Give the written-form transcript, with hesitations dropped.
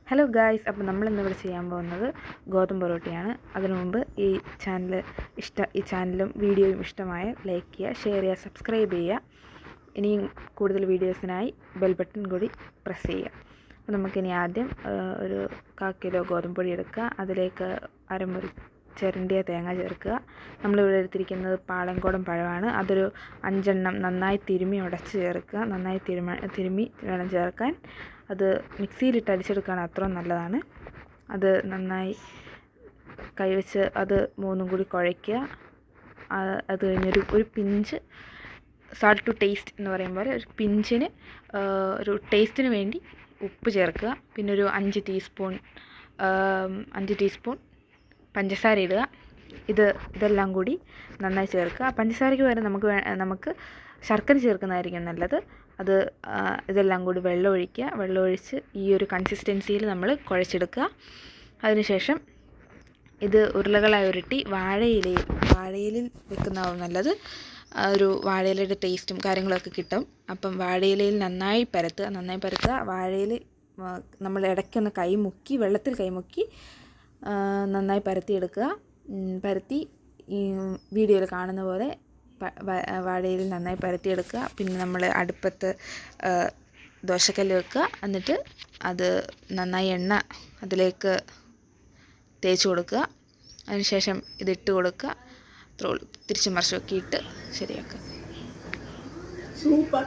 Hello guys, അപ്പോൾ നമ്മളിന്നിവിടെ ചെയ്യാൻ പോകുന്നത് ഗോതമ്പ് പൊറോട്ടയാണ്. അതിനു മുമ്പ് ഈ ചാനലും വീഡിയോയും ഇഷ്ടമായ ലൈക്ക് ചെയ്യുക, ഷെയർ ചെയ്യുക, സബ്സ്ക്രൈബ് ചെയ്യുക. ഇനിയും കൂടുതൽ വീഡിയോസിനായി ബെൽ ബട്ടൺ കൂടി പ്രസ് ചെയ്യുക. അപ്പോൾ നമുക്കിനി ആദ്യം ഒരു 1/4 കിലോ ഗോതമ്പ് പൊടി എടുക്കുക. അതിലേക്ക് അരമുറി ചിരണ്ടിയ തേങ്ങ ചേർക്കുക. നമ്മളിവിടെ എടുത്തിരിക്കുന്നത് പാളയംകോടൻ പഴമാണ്. അതൊരു 5 എണ്ണം നന്നായി തിരുമ്മി ഉടച്ച് ചേർക്കുക. നന്നായി തിരുമ്മി വേണം ചേർക്കാൻ. അത് മിക്സിയിലിട്ട് അടിച്ചെടുക്കുകയാണ് അത്രയും നല്ലതാണ്. അത് നന്നായി കൈവച്ച് അത് മൂന്നും കൂടി കുഴയ്ക്കുക. അത് കഴിഞ്ഞൊരു പിഞ്ച് സാൾട്ട് ടു ടേസ്റ്റ് എന്ന് പറയും പോലെ ഒരു പിഞ്ചിന് ഒരു ടേസ്റ്റിന് വേണ്ടി ഉപ്പ് ചേർക്കുക. പിന്നെ ഒരു 5 ടീസ്പൂൺ പഞ്ചസാര ഇടുക. ഇതെല്ലാം കൂടി നന്നായി ചേർക്കുക. പഞ്ചസാരയ്ക്ക് പകരം നമുക്ക് ശർക്കര ചേർക്കുന്നതായിരിക്കും നല്ലത്. ഇതെല്ലാം കൂടി വെള്ളമൊഴിച്ച് ഈ ഒരു കൺസിസ്റ്റൻസിയിൽ നമ്മൾ കുഴച്ചെടുക്കുക. അതിനുശേഷം ഇത് ഉരുളകളായി ഉരുട്ടി വാഴയിലയിൽ വെക്കുന്നതാവും നല്ലത്. ഒരു വാഴയിലയുടെ ടേസ്റ്റും കാര്യങ്ങളൊക്കെ കിട്ടും. അപ്പം വാഴയിലയിൽ നന്നായി പരത്തുക. വാഴയിൽ നമ്മൾ ഇടയ്ക്കൊന്ന് വെള്ളത്തിൽ കൈമുക്കി നന്നായി പരത്തിയെടുക്കുക. പരത്തി ഈ വീഡിയോയിൽ കാണുന്ന പോലെ വാഴയിൽ നന്നായി പരത്തിയെടുക്കുക. പിന്നെ നമ്മൾ അടുപ്പത്ത് ദോശക്കല്ല് വെക്കുക. എന്നിട്ട് അത് നന്നായി എണ്ണ അതിലേക്ക് തേച്ച് കൊടുക്കുക. അതിനുശേഷം ഇതിട്ട് കൊടുക്കുക. തിരിച്ചും മറിച്ചുമൊക്കെ ഇട്ട് ശരിയാക്കുക. സൂപ്പർ.